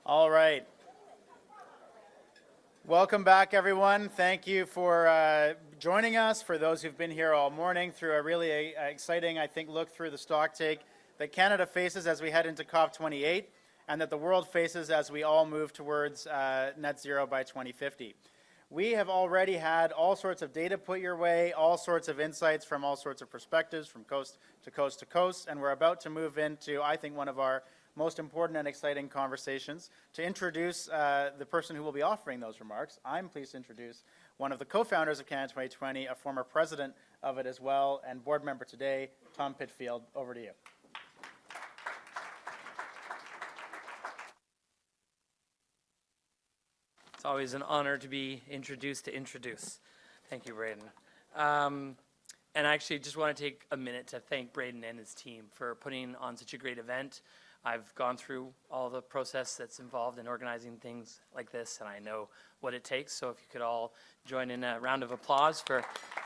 All right. Welcome back, everyone. Thank you for joining us, for those who've been here all morning, through a really exciting, I think, look through the stocktake that Canada faces as we head into COP28 and that the world faces as we all move towards net zero by 2050. We have already had all sorts of data put your way, all sorts of insights from all sorts of perspectives, from coast to coast to coast, and we're about to move into, I think, one of our most important and exciting conversations. To introduce the person who will be offering those remarks, I'm pleased to introduce one of the co-founders of Canada 2020, a former president of it as well, and board member today, Tom Pitfield. Over to you. It's always an honor to be introduced to introduce. Thank you, Braden. And I actually just want to take a minute to thank Braden and his team for putting on such a great event. I've gone through all the process that's involved in organizing things like this, and I know what it takes. So if you could all join in a round of applause for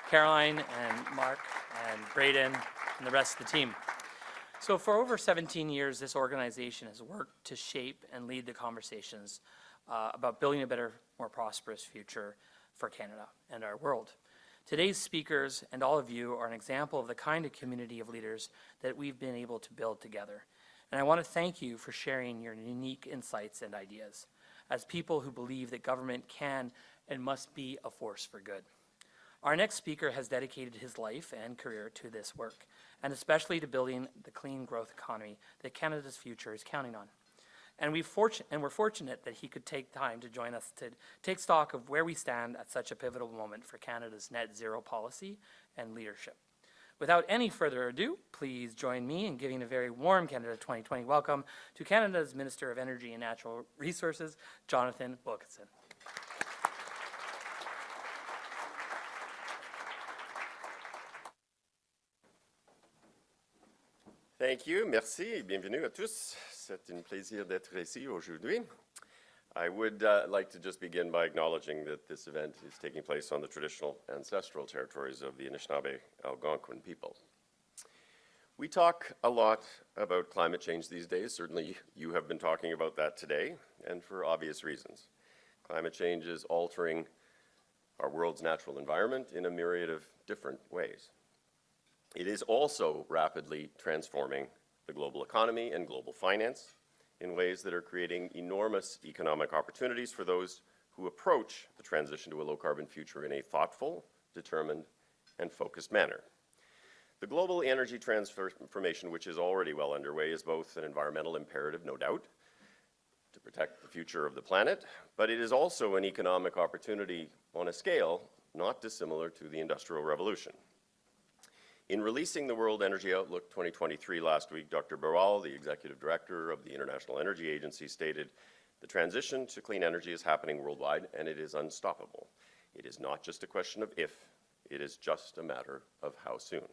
Caroline and Mark and Braden and the rest of the team. So for over 17 years, this organization has worked to shape and lead the conversations about building a better, more prosperous future for Canada and our world. Today's speakers and all of you are an example of the kind of community of leaders that we've been able to build together. And I want to thank you for sharing your unique insights and ideas as people who believe that government can and must be a force for good. Our next speaker has dedicated his life and career to this work, and especially to building the clean growth economy that Canada's future is counting on. And we're fortunate that he could take time to join us to take stock of where we stand at such a pivotal moment for Canada's net zero policy and leadership. Without any further ado, please join me in giving a very warm Canada 2020 welcome to Canada's Minister of Energy and Natural Resources, Jonathan Wilkinson. Thank you, merci et bienvenue à tous. C'est un plaisir d'être ici aujourd'hui. I would like to just begin by acknowledging that this event is taking place on the traditional ancestral territories of the Anishinaabe Algonquin people. We talk a lot about climate change these days. Certainly you have been talking about that today, and for obvious reasons. Climate change is altering our world's natural environment in a myriad of different ways. It is also rapidly transforming the global economy and global finance in ways that are creating enormous economic opportunities for those who approach the transition to a low-carbon future in a thoughtful, determined, and focused manner. The global energy transformation, which is already well underway, is both an environmental imperative, no doubt, to protect the future of the planet, but it is also an economic opportunity on a scale not dissimilar to the Industrial Revolution. In releasing the World Energy Outlook 2023 last week, Dr. Barwal, the Executive Director of the International Energy Agency, stated, "The transition to clean energy is happening worldwide, and it is unstoppable. It is not just a question of if, it is just a matter of how soon."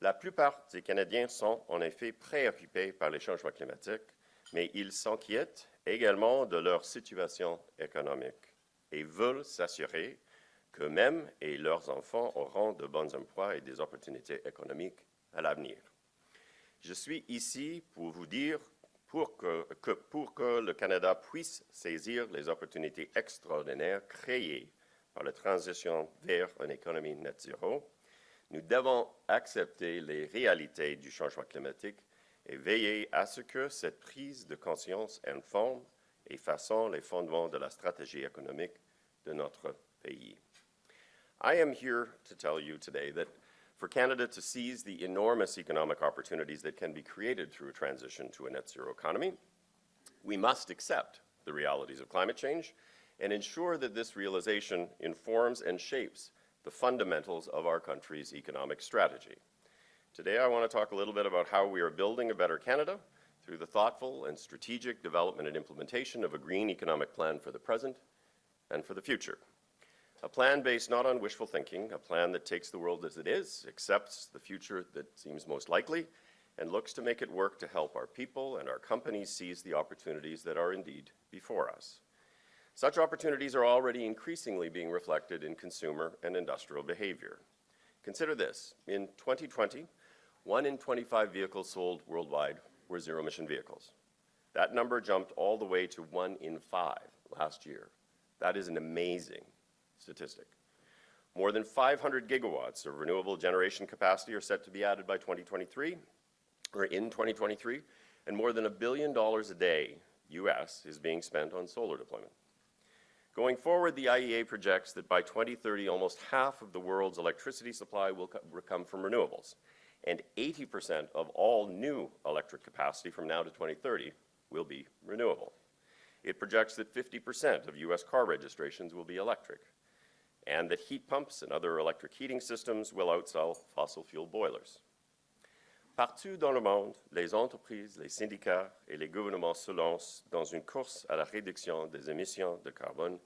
La plupart des Canadiens sont en effet préoccupés par les changements climatiques, mais ils s'inquiètent également de leur situation économique et veulent s'assurer qu'eux-mêmes et leurs enfants auront de bons emplois et des opportunités économiques à l'avenir. Je suis ici pour vous dire pour que le Canada puisse saisir les opportunités extraordinaires créées par la transition vers une économie net zéro, nous devons accepter les réalités du changement climatique et veiller à ce que cette prise de conscience informe et façonne les fondements de la stratégie économique de notre pays. I am here to tell you today that for Canada to seize the enormous economic opportunities that can be created through a transition to a net zero economy, we must accept the realities of climate change and ensure that this realization informs and shapes the fundamentals of our country's economic strategy. Today, I want to talk a little bit about how we are building a better Canada through the thoughtful and strategic development and implementation of a green economic plan for the present and for the future. A plan based not on wishful thinking, a plan that takes the world as it is, accepts the future that seems most likely, and looks to make it work to help our people and our companies seize the opportunities that are indeed before us. Such opportunities are already increasingly being reflected in consumer and industrial behavior. Consider this. In 2020, 1 in 25 vehicles sold worldwide were zero-emission vehicles. That number jumped all the way to 1 in 5 last year. That is an amazing statistic. More than 500 gigawatts of renewable generation capacity are set to be added by 2023, or in 2023, and more than $1 billion a day, US, is being spent on solar deployment. Going forward, the IEA projects that by 2030, almost half of the world's electricity supply will come from renewables, and 80% of all new electric capacity from now to 2030 will be renewable. It projects that 50% of US car registrations will be electric, and that heat pumps and other electric heating systems will outsell fossil fuel boilers. Partout dans le monde, les entreprises, les syndicats et les gouvernements se lancent dans une course à la réduction des émissions de carbone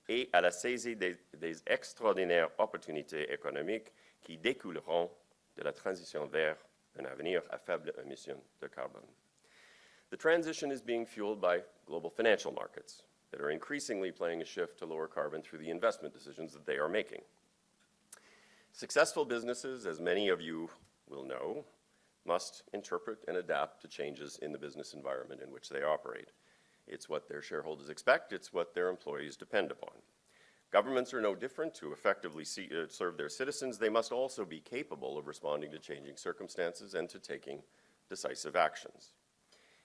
et à la saisie des extraordinaires opportunités économiques qui découleront de la transition vers un avenir à faible émission de carbone. The transition is being fueled by global financial markets that are increasingly playing a shift to lower carbon through the investment decisions that they are making. Successful businesses, as many of you will know, must interpret and adapt to changes in the business environment in which they operate. It's what their shareholders expect, it's what their employees depend upon. Governments are no different. To effectively serve their citizens, they must also be capable of responding to changing circumstances and to taking decisive actions.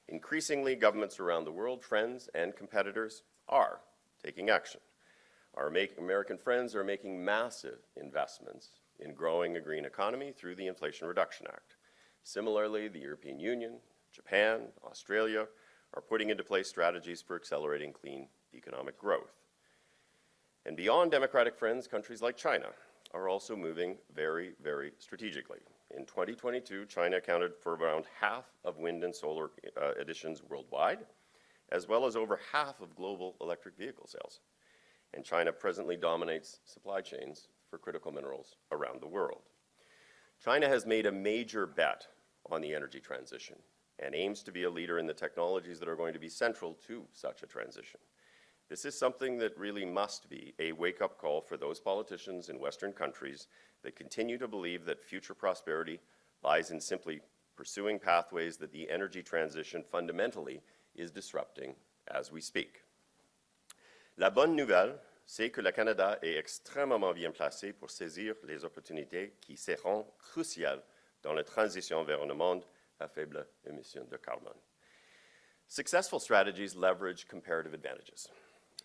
Increasingly, governments around the world, friends and competitors, are taking action. Our American friends are making massive investments in growing a green economy through the Inflation Reduction Act. Similarly, the European Union, Japan, Australia are putting into place strategies for accelerating clean economic growth. And beyond democratic friends, countries like China are also moving very, very strategically. In 2022, China accounted for around half of wind and solar additions worldwide, as well as over half of global electric vehicle sales. And China presently dominates supply chains for critical minerals around the world. China has made a major bet on the energy transition and aims to be a leader in the technologies that are going to be central to such a transition. This is something that really must be a wake-up call for those politicians in Western countries that continue to believe that future prosperity lies in simply pursuing pathways that the energy transition fundamentally is disrupting as we speak. La bonne nouvelle, c'est que le Canada est extrêmement bien placé pour saisir les opportunités qui seront cruciales dans la transition vers un monde à faible émission de carbone. Successful strategies leverage comparative advantages,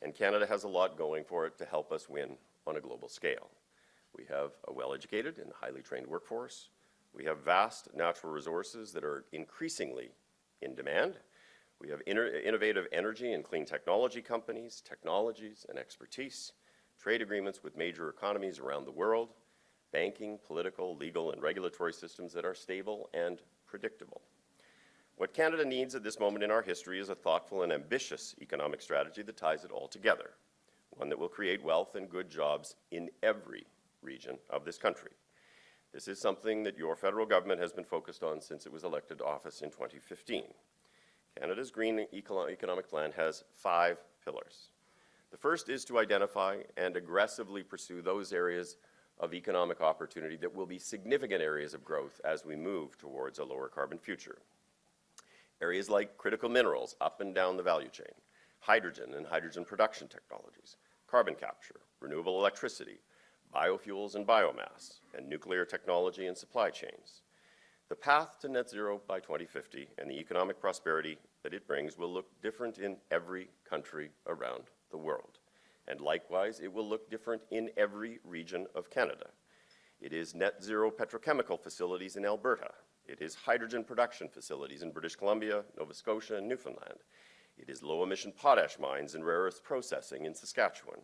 and Canada has a lot going for it to help us win on a global scale. We have a well-educated and highly trained workforce. We have vast natural resources that are increasingly in demand. We have innovative energy and clean technology companies, technologies and expertise, trade agreements with major economies around the world, banking, political, legal, and regulatory systems that are stable and predictable. What Canada needs at this moment in our history is a thoughtful and ambitious economic strategy that ties it all together, one that will create wealth and good jobs in every region of this country. This is something that your federal government has been focused on since it was elected to office in 2015. Canada's Green Economic Plan has 5 pillars. The first is to identify and aggressively pursue those areas of economic opportunity that will be significant areas of growth as we move towards a lower carbon future. Areas like critical minerals up and down the value chain, hydrogen and hydrogen production technologies, carbon capture, renewable electricity, biofuels and biomass, and nuclear technology and supply chains. The path to net zero by 2050 and the economic prosperity that it brings will look different in every country around the world. And likewise, it will look different in every region of Canada. It is net zero petrochemical facilities in Alberta. It is hydrogen production facilities in British Columbia, Nova Scotia, and Newfoundland. It is low-emission potash mines and rare earth processing in Saskatchewan.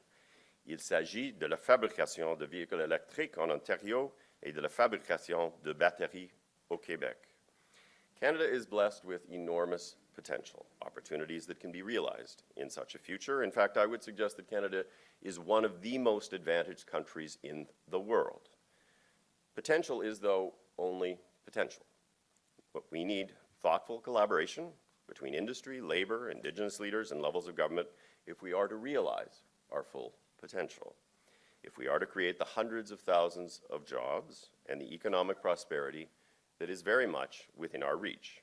Il s'agit de la fabrication de véhicules électriques en Ontario et de la fabrication de batteries au Québec. Canada is blessed with enormous potential, opportunities that can be realized in such a future. In fact, I would suggest that Canada is one of the most advantaged countries in the world. Potential is, though, only potential. But we need thoughtful collaboration between industry, labor, Indigenous leaders, and levels of government if we are to realize our full potential. If we are to create the hundreds of thousands of jobs and the economic prosperity that is very much within our reach.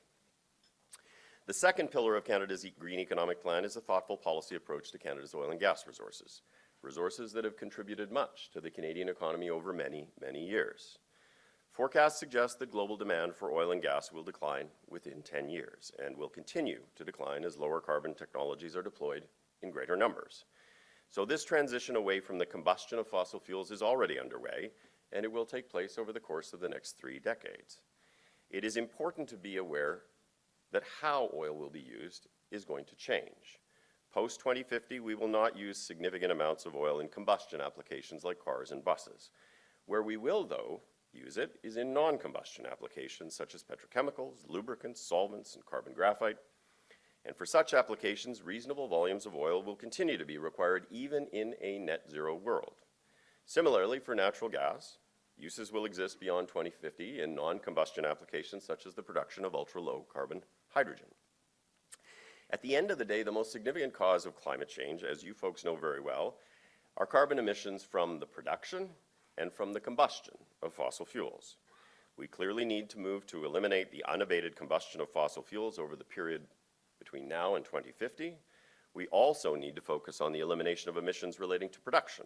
The second pillar of Canada's Green Economic Plan is a thoughtful policy approach to Canada's oil and gas resources, resources that have contributed much to the Canadian economy over many, many years. Forecasts suggest that global demand for oil and gas will decline within 10 years and will continue to decline as lower carbon technologies are deployed in greater numbers. So this transition away from the combustion of fossil fuels is already underway, and it will take place over the course of the next 3 decades. It is important to be aware that how oil will be used is going to change. Post-2050, we will not use significant amounts of oil in combustion applications like cars and buses. Where we will, though, use it is in non-combustion applications such as petrochemicals, lubricants, solvents, and carbon graphite. And for such applications, reasonable volumes of oil will continue to be required even in a net zero world. Similarly, for natural gas, uses will exist beyond 2050 in non-combustion applications such as the production of ultra-low carbon hydrogen. At the end of the day, the most significant cause of climate change, as you folks know very well, are carbon emissions from the production and from the combustion of fossil fuels. We clearly need to move to eliminate the unabated combustion of fossil fuels over the period between now and 2050. We also need to focus on the elimination of emissions relating to production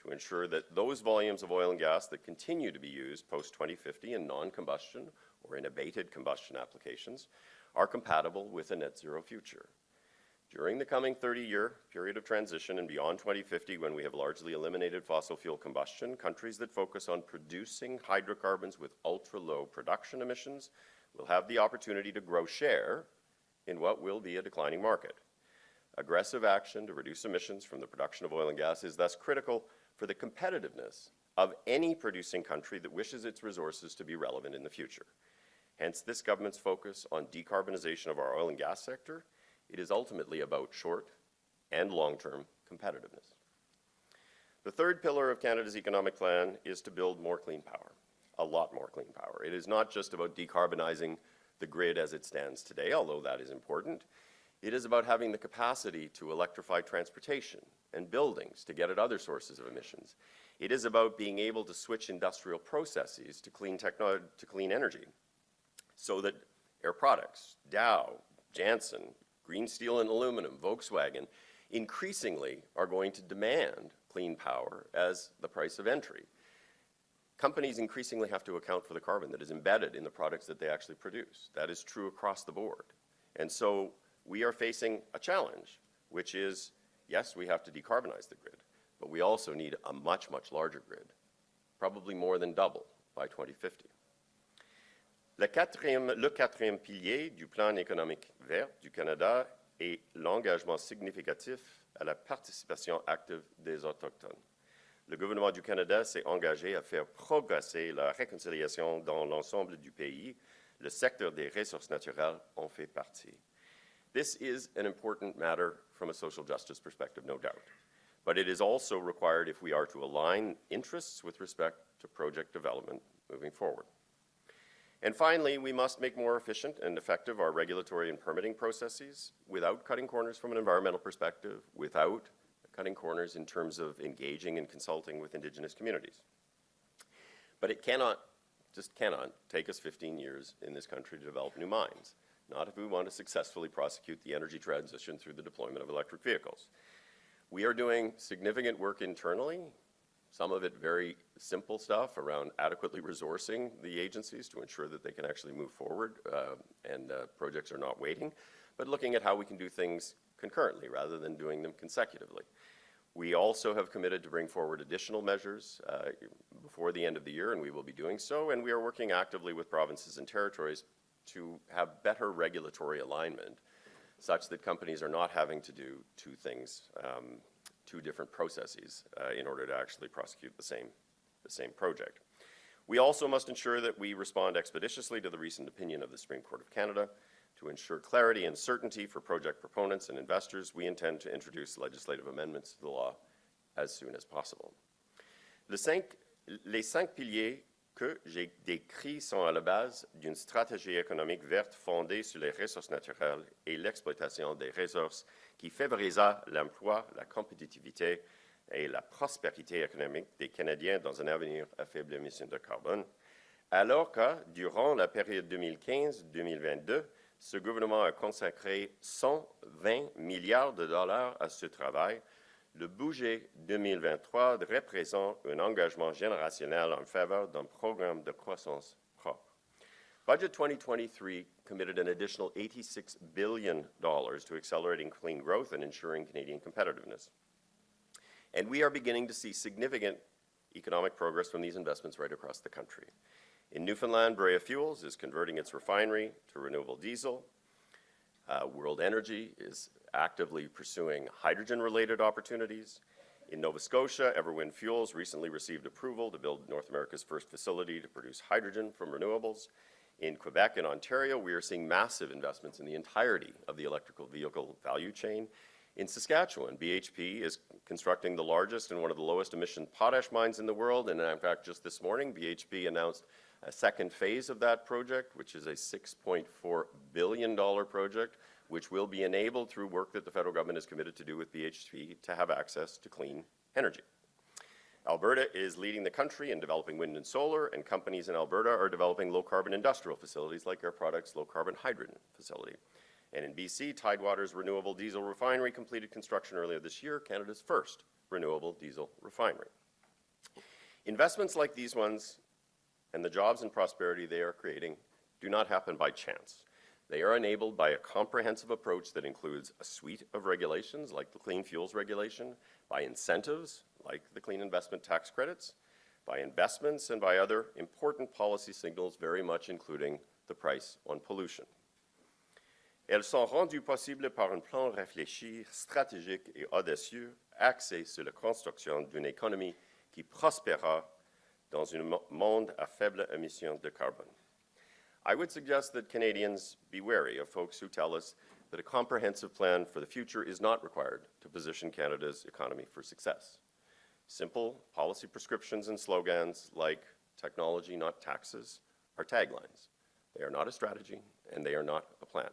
to ensure that those volumes of oil and gas that continue to be used post-2050 in non-combustion or in abated combustion applications are compatible with a net zero future. During the coming 30-year period of transition and beyond 2050, when we have largely eliminated fossil fuel combustion, countries that focus on producing hydrocarbons with ultra-low production emissions will have the opportunity to grow share in what will be a declining market. Aggressive action to reduce emissions from the production of oil and gas is thus critical for the competitiveness of any producing country that wishes its resources to be relevant in the future. Hence, this government's focus on decarbonization of our oil and gas sector. It is ultimately about short and long-term competitiveness. The third pillar of Canada's economic plan is to build more clean power, a lot more clean power. It is not just about decarbonizing the grid as it stands today, although that is important. It is about having the capacity to electrify transportation and buildings to get at other sources of emissions. It is about being able to switch industrial processes to clean energy so that Air Products, Dow, Janssen, Green Steel and Aluminum, Volkswagen, increasingly are going to demand clean power as the price of entry. Companies increasingly have to account for the carbon that is embedded in the products that they actually produce. That is true across the board. And so we are facing a challenge, which is, yes, we have to decarbonize the grid, but we also need a much, much larger grid, probably more than double by 2050. Le quatrième pilier du plan économique vert du Canada est l'engagement significatif à la participation active des Autochtones. Le gouvernement du Canada s'est engagé à faire progresser la réconciliation dans l'ensemble du pays. Le secteur des ressources naturelles en fait partie. This is an important matter from a social justice perspective, no doubt. But it is also required if we are to align interests with respect to project development moving forward. And finally, we must make more efficient and effective our regulatory and permitting processes without cutting corners from an environmental perspective, without cutting corners in terms of engaging and consulting with Indigenous communities. But it just cannot take us 15 years in this country to develop new mines, not if we want to successfully prosecute the energy transition through the deployment of electric vehicles. We are doing significant work internally, some of it very simple stuff around adequately resourcing the agencies to ensure that they can actually move forward and projects are not waiting, but looking at how we can do things concurrently rather than doing them consecutively. We also have committed to bring forward additional measures before the end of the year, and we will be doing so, and we are working actively with provinces and territories to have better regulatory alignment such that companies are not having to do two things, two different processes in order to actually prosecute the same project. We also must ensure that we respond expeditiously to the recent opinion of the Supreme Court of Canada. To ensure clarity and certainty for project proponents and investors, we intend to introduce legislative amendments to the law as soon as possible. Les cinq piliers que j'ai décrits sont à la base d'une stratégie économique verte fondée sur les ressources naturelles et l'exploitation des ressources qui favorisera l'emploi, la compétitivité et la prospérité économique des Canadiens dans un avenir à faible émission de carbone, alors que, durant la période 2015-2022, ce gouvernement a consacré 120 milliards de dollars à ce travail. Le budget 2023 représente un engagement générationnel en faveur d'un programme de croissance propre. Budget 2023 committed an additional $86 billion to accelerating clean growth and ensuring Canadian competitiveness. And we are beginning to see significant economic progress from these investments right across the country. In Newfoundland, Brea Fuels is converting its refinery to renewable diesel. World Energy is actively pursuing hydrogen-related opportunities. In Nova Scotia, Everwind Fuels recently received approval to build North America's first facility to produce hydrogen from renewables. In Quebec and Ontario, we are seeing massive investments in the entirety of the electrical vehicle value chain. In Saskatchewan, BHP is constructing the largest and one of the lowest emission potash mines in the world, and in fact, just this morning, BHP announced a second phase of that project, which is a $6.4 billion project, which will be enabled through work that the federal government is committed to do with BHP to have access to clean energy. Alberta is leading the country in developing wind and solar, and companies in Alberta are developing low-carbon industrial facilities like Air Products' low-carbon hydrogen facility. And in BC, Tidewater's renewable diesel refinery completed construction earlier this year, Canada's first renewable diesel refinery. Investments like these ones and the jobs and prosperity they are creating do not happen by chance. They are enabled by a comprehensive approach that includes a suite of regulations like the Clean Fuels Regulation, by incentives like the Clean Investment Tax Credits, by investments and by other important policy signals, very much including the price on pollution. Elles sont rendues possibles par un plan réfléchi, stratégique et audacieux, axé sur la construction d'une économie qui prospérera dans un monde à faible émission de carbone. I would suggest that Canadians be wary of folks who tell us that a comprehensive plan for the future is not required to position Canada's economy for success. Simple policy prescriptions and slogans like technology, not taxes, are taglines. They are not a strategy, and they are not a plan.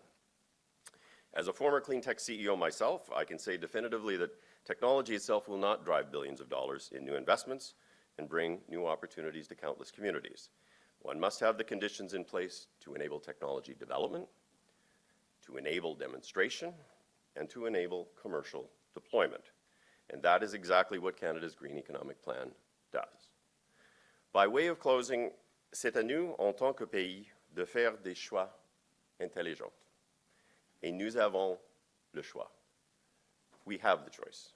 As a former clean tech CEO myself, I can say definitively that technology itself will not drive billions of dollars in new investments and bring new opportunities to countless communities. One must have the conditions in place to enable technology development, to enable demonstration, and to enable commercial deployment. And that is exactly what Canada's Green Economic Plan does. By way of closing, c'est à nous, en tant que pays, de faire des choix intelligents. Et nous avons le choix. We have the choice.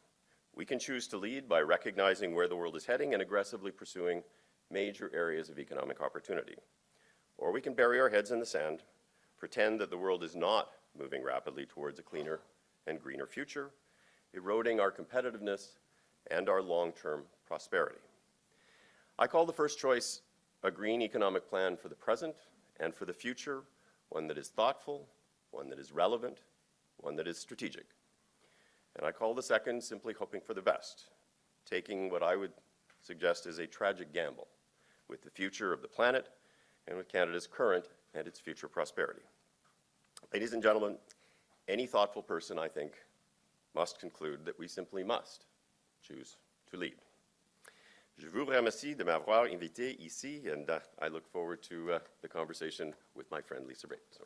We can choose to lead by recognizing where the world is heading and aggressively pursuing major areas of economic opportunity. Or we can bury our heads in the sand, pretend that the world is not moving rapidly towards a cleaner and greener future, eroding our competitiveness and our long-term prosperity. I call the first choice a green economic plan for the present and for the future, one that is thoughtful, one that is relevant, one that is strategic. And I call the second simply hoping for the best, taking what I would suggest is a tragic gamble with the future of the planet and with Canada's current and its future prosperity. Ladies and gentlemen, any thoughtful person, I think, must conclude that we simply must choose to lead. Je vous remercie de m'avoir invité ici, and I look forward to the conversation with my friend Lisa Raitt. So.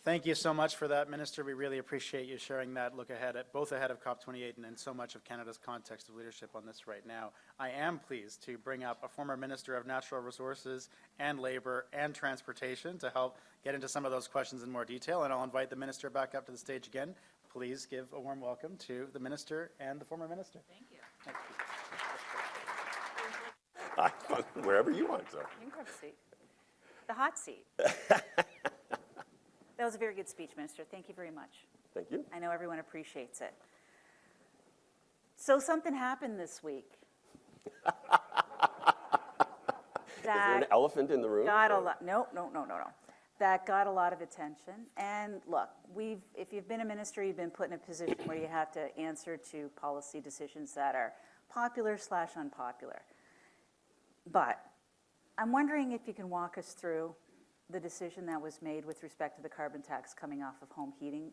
Thank you so much for that, Minister. We really appreciate you sharing that look ahead at both ahead of COP28 and so much of Canada's context of leadership on this right now. I am pleased to bring up a former Minister of Natural Resources and Labour and Transportation to help get into some of those questions in more detail, and I'll invite the Minister back up to the stage again. Please give a warm welcome to the Minister and the former Minister. Thank you. Thank you. Wherever you want, sir. You can grab a seat. The hot seat. That was a very good speech, Minister. Thank you very much. Thank you. I know everyone appreciates it. So something happened this week. Is there an elephant in the room? Got a lot. No. That got a lot of attention. And look, if you've been a minister, you've been put in a position where you have to answer to policy decisions that are popular/unpopular. But I'm wondering if you can walk us through the decision that was made with respect to the carbon tax coming off of home heating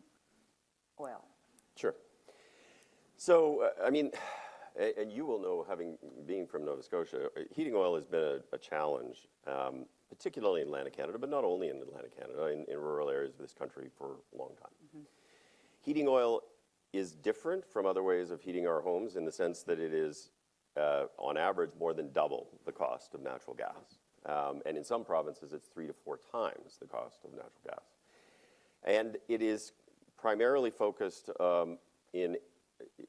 oil. Sure. So, and you will know, being from Nova Scotia, heating oil has been a challenge, particularly in Atlantic Canada, but not only in Atlantic Canada, in rural areas of this country for a long time. Heating oil is different from other ways of heating our homes in the sense that it is, on average, more than double the cost of natural gas. And in some provinces, it's 3 to 4 times the cost of natural gas. And it is primarily focused in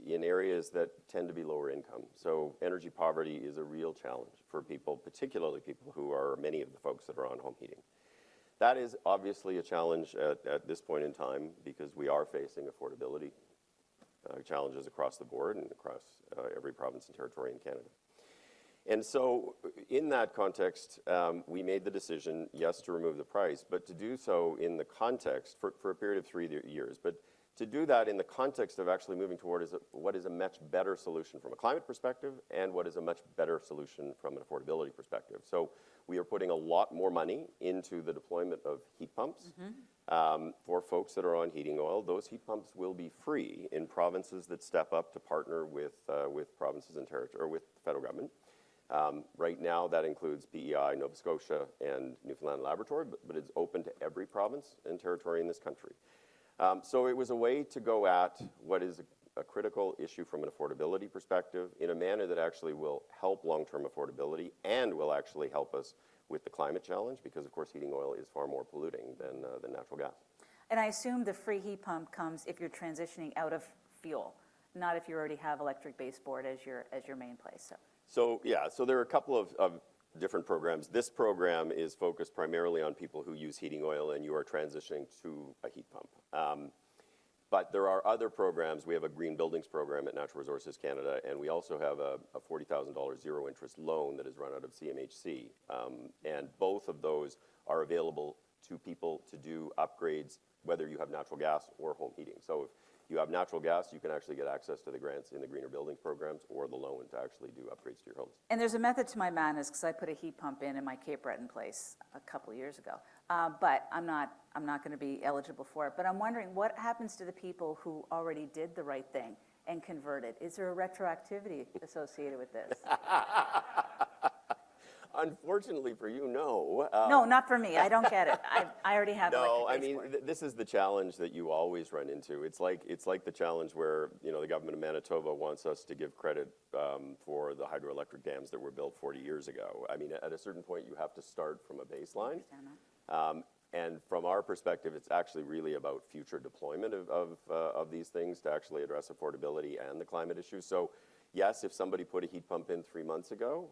areas that tend to be lower income. So energy poverty is a real challenge for people, particularly people who are many of the folks that are on home heating. That is obviously a challenge at this point in time because we are facing affordability challenges across the board and across every province and territory in Canada. And so in that context, we made the decision, yes, to remove the price, but to do so in the context, for a period of 3 years, but to do that in the context of actually moving toward what is a much better solution from a climate perspective and what is a much better solution from an affordability perspective. So we are putting a lot more money into the deployment of heat pumps for folks that are on heating oil. Those heat pumps will be free in provinces that step up to partner with provinces and territory, or with the federal government. Right now, that includes PEI, Nova Scotia, and Newfoundland and Labrador, but it's open to every province and territory in this country. So it was a way to go at what is a critical issue from an affordability perspective in a manner that actually will help long-term affordability and will actually help us with the climate challenge because, of course, heating oil is far more polluting than natural gas. And I assume the free heat pump comes if you're transitioning out of fuel, not if you already have electric baseboard as your main place. So there are a couple of different programs. This program is focused primarily on people who use heating oil and you are transitioning to a heat pump. But there are other programs. We have a Green Buildings program at Natural Resources Canada, and we also have a $40,000 zero-interest loan that is run out of CMHC. And both of those are available to people to do upgrades, whether you have natural gas or home heating. So if you have natural gas, you can actually get access to the grants in the Greener Buildings programs or the loan to actually do upgrades to your homes. And there's a method to my madness because I put a heat pump in my Cape Breton place a couple of years ago. But I'm not going to be eligible for it. But I'm wondering what happens to the people who already did the right thing and converted? Is there a retroactivity associated with this? Unfortunately for you, no. No, not for me. I don't get it. I already have No, I electric mean, baseboard. this is the challenge that you always run into. It's like the challenge where, the government of Manitoba wants us to give credit for the hydroelectric dams that were built 40 years ago. I mean, at a certain point, you have to start from a baseline. And from our perspective, it's actually really about future deployment of these things to actually address affordability and the climate issue. So yes, if somebody put a heat pump in 3 months ago,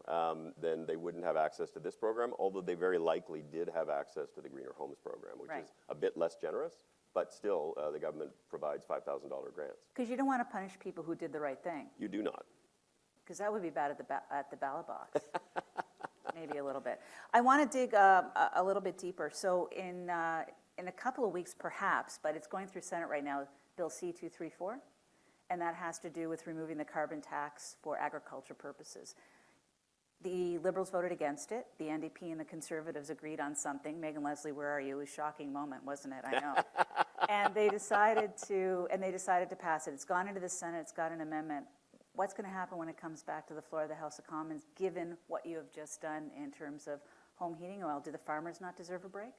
then they wouldn't have access to this program, although they very likely did have access to the Greener Homes program, which is a bit less generous, but still the government provides $5,000 grants. Because you don't want to punish people who did the right thing. You do not. Because that would be bad at the ballot box. Maybe a little bit. I want to dig a little bit deeper. So in a couple of weeks, perhaps, but it's going through Senate right now, Bill C-234, and that has to do with removing the carbon tax for agriculture purposes. The Liberals voted against it. The NDP and the Conservatives agreed on something. Megan Leslie, where are you? It was a shocking moment, wasn't it? I know. And they decided to pass it. It's gone into the Senate. It's got an amendment. What's going to happen when it comes back to the floor of the House of Commons, given what you have just done in terms of home heating oil? Do the farmers not deserve a break?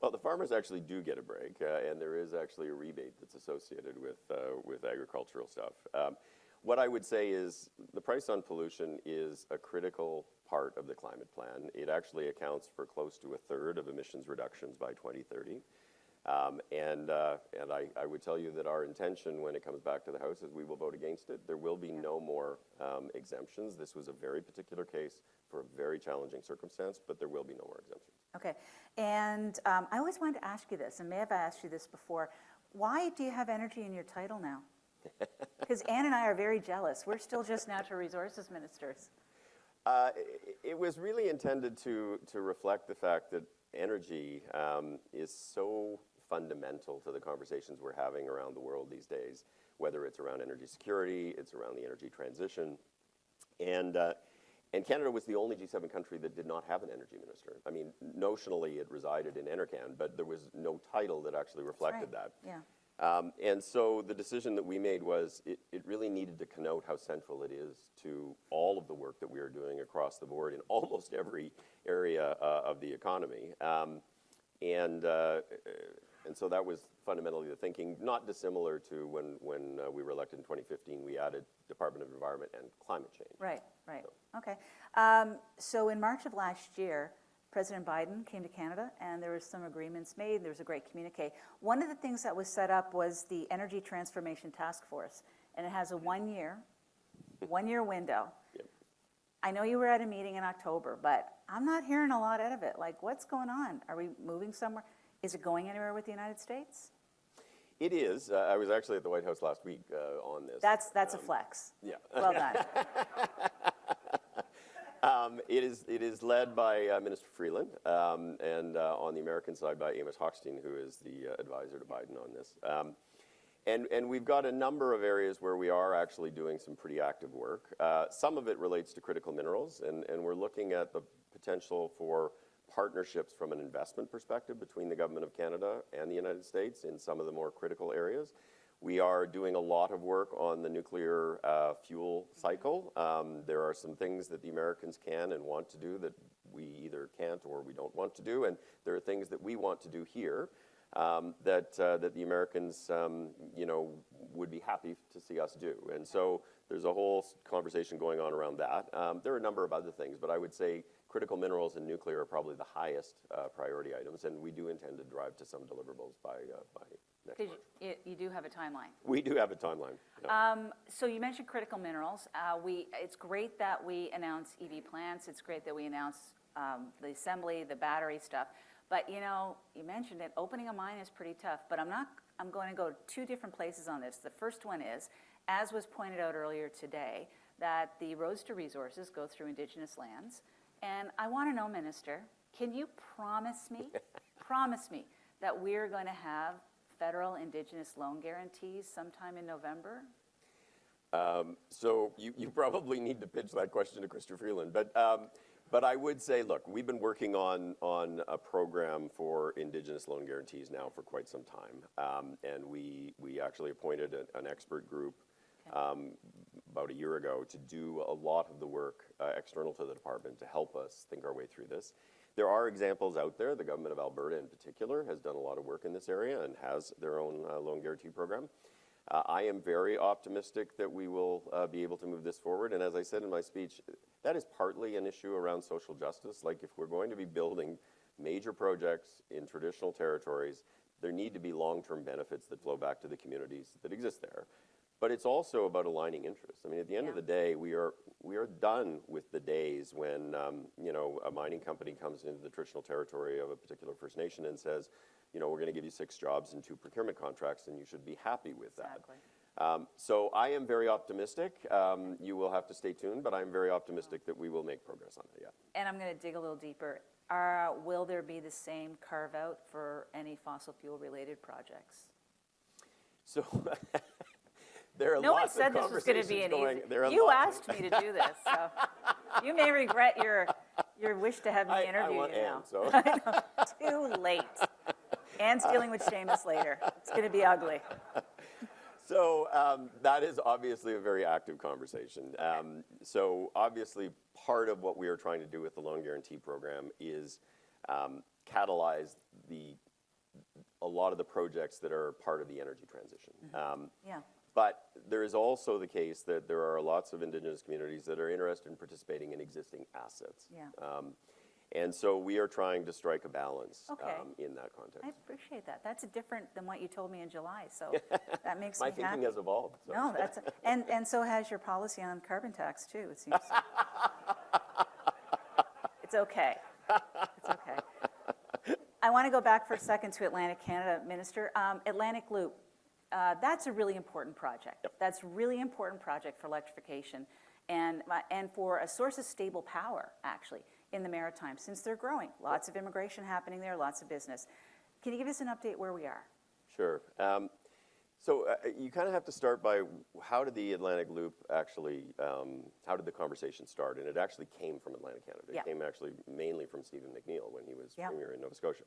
Well, the farmers actually do get a break, and there is actually a rebate that's associated with agricultural stuff. What I would say is the price on pollution is a critical part of the climate plan. It actually accounts for close to a third of emissions reductions by 2030. And I would tell you that our intention when it comes back to the House is we will vote against it. There will be no more exemptions. This was a very particular case for a very challenging circumstance, but there will be no more exemptions. Okay. And I always wanted to ask you this, and may have asked you this before. Why do you have energy in your title now? Because Ann and I are very jealous. We're still just natural resources ministers. It was really intended to reflect the fact that energy is so fundamental to the conversations we're having around the world these days, whether it's around energy security, it's around the energy transition. And Canada was the only G7 country that did not have an energy minister. I mean, notionally it resided in Enercan, but there was no title that actually reflected that. Yeah. And so the decision that we made was it really needed to connote how central it is to all of the work that we are doing across the board in almost every area of the economy. And so that was fundamentally the thinking, not dissimilar to when we were elected in 2015, we added Department of Environment and Climate Change. Right, right. Okay. So in March of last year, President Biden came to Canada, and there were some agreements made. There was a great communique. One of the things that was set up was the Energy Transformation Task Force, and it has a one-year window. Yep. I know you were at a meeting in October, but I'm not hearing a lot out of it. Like, what's going on? Are we moving somewhere? Is it going anywhere with the United States? It is. I was actually at the White House last week on this. That's a flex. Yeah. Well done. It is led by Minister Freeland, and on the American side by Amos Hochstein, who is the advisor to Biden on this. And we've got a number of areas where we are actually doing some pretty active work. Some of it relates to critical minerals, and we're looking at the potential for partnerships from an investment perspective between the Government of Canada and the United States in some of the more critical areas. We are doing a lot of work on the nuclear fuel cycle. There are some things that the Americans can and want to do that we either can't or we don't want to do, and there are things that we want to do here that the Americans, would be happy to see us do. And so there's a whole conversation going on around that. There are a number of other things, but I would say critical minerals and nuclear are probably the highest priority items, and we do intend to drive to some deliverables by next Because month. you do have a timeline. We do have a timeline. Yeah. So you mentioned critical minerals. It's great that we announce EV plants. It's great that we announce the assembly, the battery stuff. But you mentioned it. Opening a mine is pretty tough. But I'm going to go two different places on this. The first one is, as was pointed out earlier today, that the roads to resources go through Indigenous lands. And I want to know, Minister, can you promise me that we're going to have federal Indigenous loan guarantees sometime in November? So you probably need to pitch that question to Christopher Freeland. But I would say, look, we've been working on a program for Indigenous loan guarantees now for quite some time. And we actually appointed an expert group about a year ago to do a lot of the work external to the department to help us think our way through this. There are examples out there. The government of Alberta in particular has done a lot of work in this area and has their own loan guarantee program. I am very optimistic that we will be able to move this forward. And as I said in my speech, that is partly an issue around social justice. Like, if we're going to be building major projects in traditional territories, there need to be long-term benefits that flow back to the communities that exist there. But it's also about aligning interests. I mean, at the end of the day, we are done with the days when a mining company comes into the traditional territory of a particular First Nation and says, we're going to give you 6 jobs and 2 procurement contracts, and you should be happy with that. Exactly. So I am very optimistic. You will have to stay tuned, but I'm very optimistic that we will make progress on that. Yeah. And I'm going to dig a little deeper. Will there be the same carve-out for any fossil fuel-related projects? So. There are No one lots said of this was going to be an conversations easy. going. You asked me to do this, so you may regret your wish to have me interview I want you now. Anne, so. Too late. Anne's dealing with Seamus later. It's going to be ugly. So that is obviously a very active conversation. So obviously part of what we are trying to do with the loan guarantee program is catalyze a lot of the projects that are part of the energy transition. Yeah. But there is also the case that there are lots of Indigenous communities that are interested in participating in existing assets. Yeah. And so we are trying to strike a balance Okay. In that context. I appreciate that. That's different than what you told me in July, so that makes My me thinking happy. has evolved. So. No, and so has your policy on carbon tax too, it seems. It's okay. It's okay. I want to go back for a second to Atlantic Canada, Minister. Atlantic Loop, that's a really important project. Yep. That's a really important project for electrification and for a source of stable power, actually, in the Maritimes, since they're growing. Lots of immigration happening there, lots of business. Can you give us an update where we are? Sure. So you kind of have to start by how did the Atlantic Loop actually, how did the conversation start? And it actually came from Atlantic Canada. Yeah. It came actually mainly from Stephen McNeil when he was Yeah. Premier in Nova Scotia.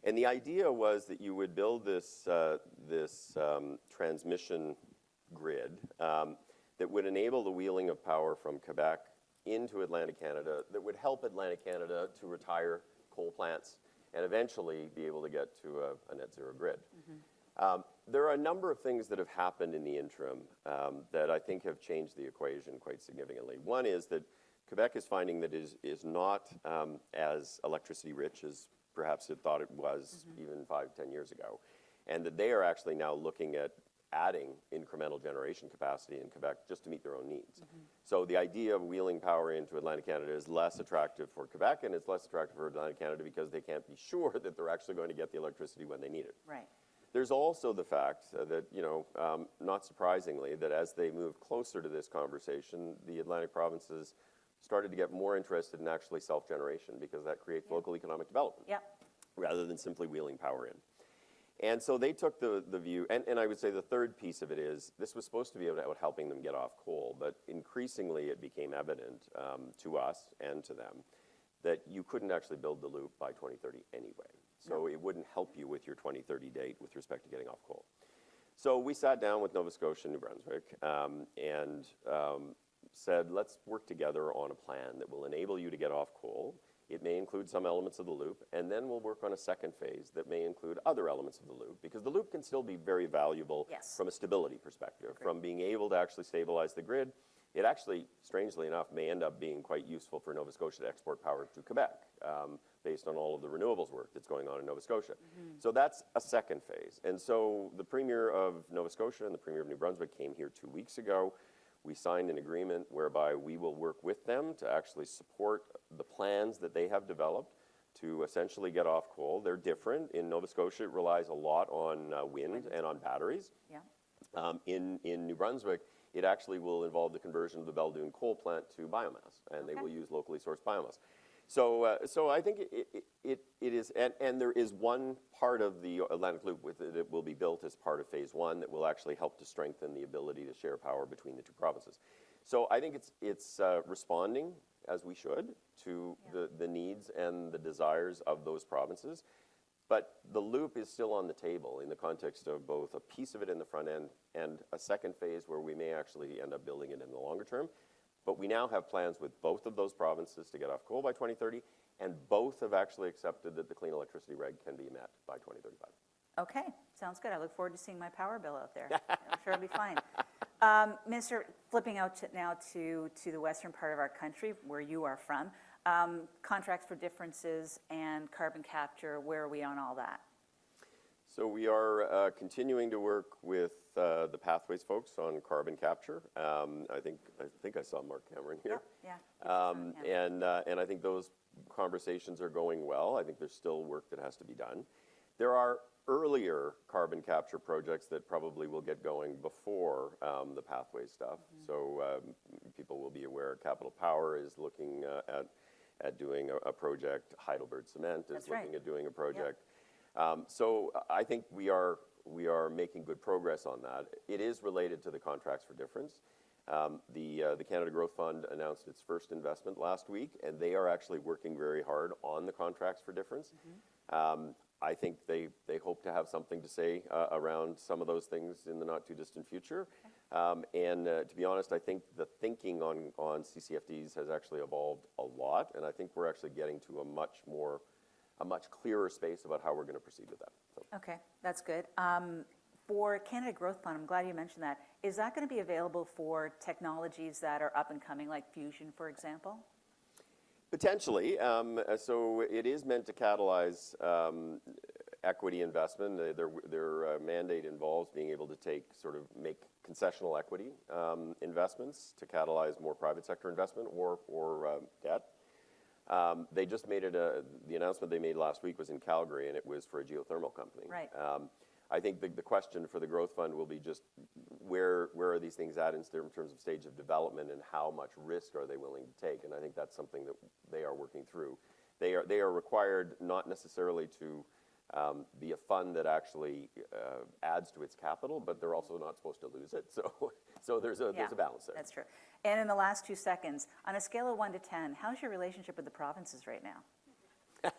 And the idea was that you would build this, transmission grid that would enable the wheeling of power from Quebec into Atlantic Canada, that would help Atlantic Canada to retire coal plants and eventually be able to get to a net zero grid. There are a number of things that have happened in the interim that I think have changed the equation quite significantly. One is that Quebec is finding that it is not as electricity rich as perhaps it thought it was even 5, 10 years ago, and that they are actually now looking at adding incremental generation capacity in Quebec just to meet their own needs. So the idea of wheeling power into Atlantic Canada is less attractive for Quebec, and it's less attractive for Atlantic Canada because they can't be sure that they're actually going to get the electricity when they need it. Right. There's also the fact that, not surprisingly, that as they move closer to this conversation, the Atlantic provinces started to get more interested in actually self-generation because that creates local economic development rather than simply wheeling power in. And so they took the view, and I would say the third piece of it is, this was supposed to be about helping them get off coal, but increasingly it became evident to us and to them that you couldn't actually build the loop by 2030 anyway. So it wouldn't help you with your 2030 date with respect to getting off coal. So we sat down with Nova Scotia and New Brunswick and said, let's work together on a plan that will enable you to get off coal. It may include some elements of the loop, and then we'll work on a second phase that may include other elements of the loop, because the loop can still be very valuable from a stability perspective, from being able to actually stabilize the grid. It actually, strangely enough, may end up being quite useful for Nova Scotia to export power to Quebec, based on all of the renewables work that's going on in Nova Scotia. So that's a second phase. And so the Premier of Nova Scotia and the Premier of New Brunswick came here 2 weeks ago. We signed an agreement whereby we will work with them to actually support the plans that they have developed to essentially get off coal. They're different. In Nova Scotia, it relies a lot on wind and on batteries. In New Brunswick, it actually will involve the conversion of the Belledune coal plant to biomass, and they will use locally sourced biomass. So I think it is, and there is one part of the Atlantic Loop with it that will be built as part of phase 1 that will actually help to strengthen the ability to share power between the two provinces. So I think it's responding, as we should, to the needs and the desires of those provinces. But the loop is still on the table in the context of both a piece of it in the front end and a second phase where we may actually end up building it in the longer term. But we now have plans with both of those provinces to get off coal by 2030, and both have actually accepted that the clean electricity reg can be met by 2035. Okay, sounds good. I look forward to seeing my power bill out there. I'm sure it'll be fine. Minister, flipping out now to the western part of our country, where you are from, contracts for differences and carbon capture, where are we on all that? So we are continuing to work with the Pathways folks on carbon capture. I think I saw Mark Cameron here. And I think those conversations are going well. I think there's still work that has to be done. There are earlier carbon capture projects that probably will get going before the Pathways stuff. So people will be aware Capital Power is looking at doing a project. Heidelberg Cement is looking at doing a project. So I think we are making good progress on that. It is related to the contracts for difference. The Canada Growth Fund announced its first investment last week, and they are actually working very hard on the contracts for difference. I think they hope to have something to say around some of those things in the not too distant future. And to be honest, I think the thinking on CCFDs has actually evolved a lot, and I think we're actually getting to a much clearer space about how we're going to proceed with that. So. Okay, that's good. For Canada Growth Fund, I'm glad you mentioned that. Is that going to be available for technologies that are up and coming, like fusion, for example? Potentially. So it is meant to catalyze equity investment. Their mandate involves being able to make concessional equity investments to catalyze more private sector investment or debt. They just made it, the announcement they made last week was in Calgary, and it was for a geothermal company. Right. I think the question for the Growth Fund will be just where are these things at in terms of stage of development, and how much risk are they willing to take? And I think that's something that they are working through. They are required not necessarily to be a fund that actually adds to its capital, but they're also not supposed to lose it. So there's a balance there. That's true. And in the last 2 seconds, on a scale of 1 to 10, how's your relationship with the provinces right now?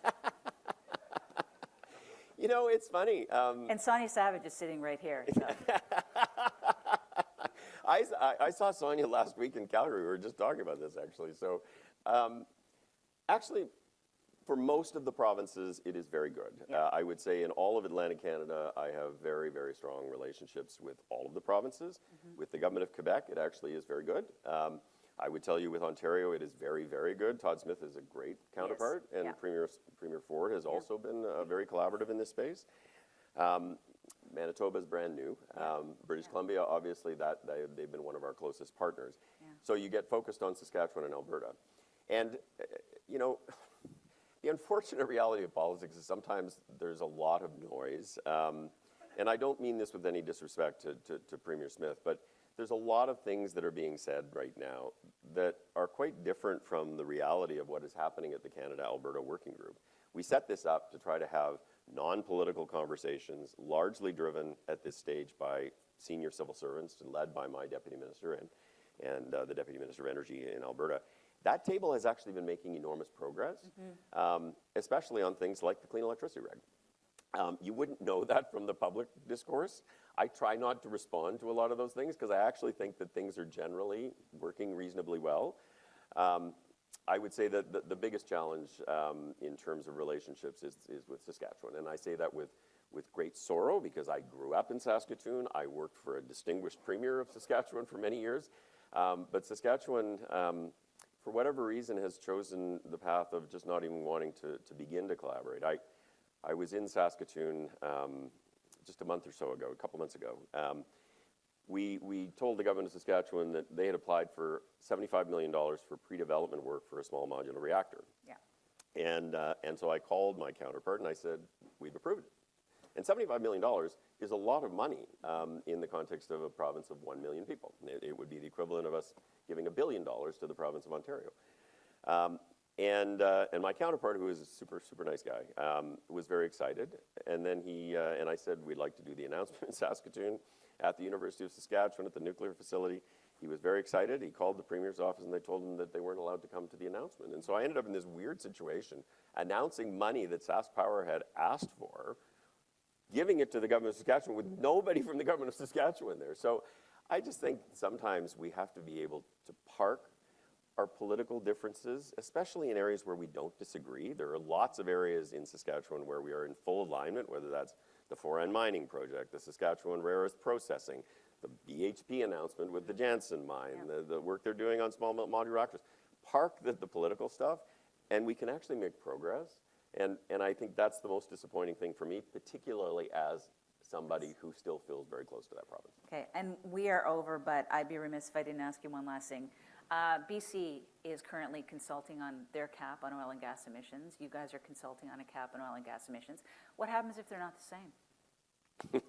You know, it's funny. And Sonia Savage is sitting right here. So. I saw Sonia last week in Calgary. We were just talking about this, actually. So, actually, for most of the provinces, it is very good. Yeah. I would say in all of Atlantic Canada, I have very, very strong relationships with all of the provinces. With the government of Quebec, it actually is very good. I would tell you with Ontario, it is very, very good. Todd Smith is a great counterpart, and Yeah. Premier Ford has also been very collaborative in this space. Manitoba is brand new. British Columbia, obviously, they've been one of our closest partners. Yeah. So you get focused on Saskatchewan and Alberta. And, you know, the unfortunate reality of politics is sometimes there's a lot of noise. And I don't mean this with any disrespect to Premier Smith, but there's a lot of things that are being said right now that are quite different from the reality of what is happening at the Canada-Alberta Working Group. We set this up to try to have non-political conversations, largely driven at this stage by senior civil servants, led by my deputy minister and the deputy minister of energy in Alberta. That table has actually been making enormous progress, especially on things like the clean electricity reg. You wouldn't know that from the public discourse. I try not to respond to a lot of those things because I actually think that things are generally working reasonably well. I would say that the biggest challenge in terms of relationships is with Saskatchewan. And I say that with great sorrow because I grew up in Saskatoon. I worked for a distinguished premier of Saskatchewan for many years. But Saskatchewan, for whatever reason, has chosen the path of just not even wanting to begin to collaborate. I was in Saskatoon just a month or so ago, a couple months ago. We told the government of Saskatchewan that they had applied for $75 million for pre-development work for a small modular reactor. Yeah. And so I called my counterpart and I said, we've approved it. And $75 million is a lot of money in the context of a province of 1 million people. It would be the equivalent of us giving $1 billion to the province of Ontario. And my counterpart, who is a super, super nice guy, was very excited. And then I said, we'd like to do the announcement in Saskatoon at the University of Saskatchewan at the nuclear facility. He was very excited. He called the Premier's office and they told him that they weren't allowed to come to the announcement. And so I ended up in this weird situation, announcing money that SaskPower had asked for, giving it to the government of Saskatchewan with nobody from the government of Saskatchewan there. So I just think sometimes we have to be able to park our political differences, especially in areas where we don't disagree. There are lots of areas in Saskatchewan where we are in full alignment, whether that's the Foran mining project, the Saskatchewan rare earth processing, the BHP announcement with the Jansen mine, the work they're doing on small modular reactors. Park the political stuff, and we can actually make progress. And I think that's the most disappointing thing for me, particularly as somebody who still feels very close to that province. Okay, and we are over, but I'd be remiss if I didn't ask you one last thing. BC is currently consulting on their cap on oil and gas emissions. You guys are consulting on a cap on oil and gas emissions. What happens if they're not the same?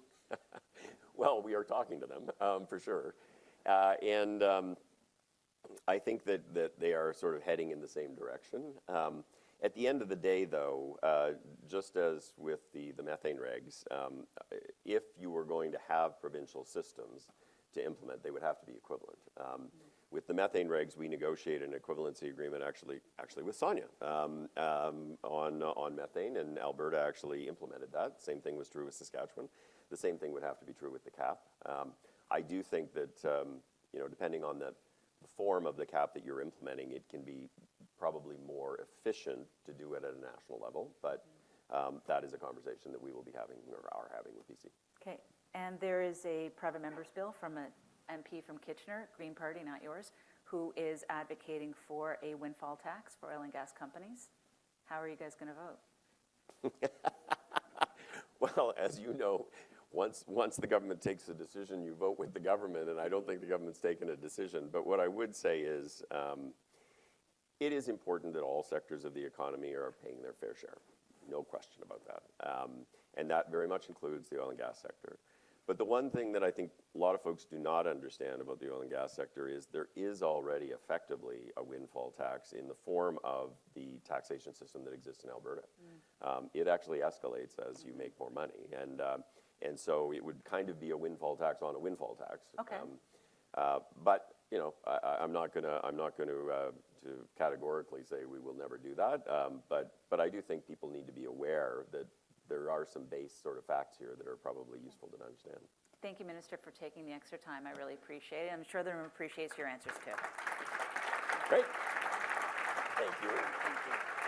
Well, we are talking to them, for sure. And I think that they are sort of heading in the same direction. At the end of the day, though, just as with the methane regs, if you were going to have provincial systems to implement, they would have to be equivalent. With the methane regs, we negotiated an equivalency agreement actually with Sonia on methane, and Alberta actually implemented that. Same thing was true with Saskatchewan. The same thing would have to be true with the cap. I do think that depending on the form of the cap that you're implementing, it can be probably more efficient to do it at a national level, but that is a conversation that we will be having or are having with BC. Okay, and there is a private member's bill from an MP from Kitchener, Green Party, not yours, who is advocating for a windfall tax for oil and gas companies. How are you guys going to vote? Well, as you know, once the government takes a decision, you vote with the government, and I don't think the government's taken a decision. But what I would say is it is important that all sectors of the economy are paying their fair share. No question about that. And that very much includes the oil and gas sector. But the one thing that I think a lot of folks do not understand about the oil and gas sector is there is already effectively a windfall tax in the form of the taxation system that exists in Alberta. It actually escalates as you make more money. And so it would kind of be a windfall tax on a windfall tax. Okay. But I'm not going to categorically say we will never do that. But I do think people need to be aware that there are some base sort of facts here that are probably useful to understand. Thank you, Minister, for taking the extra time. I really appreciate it. I'm sure the room appreciates your answers too. Great. Thank you. Thank you.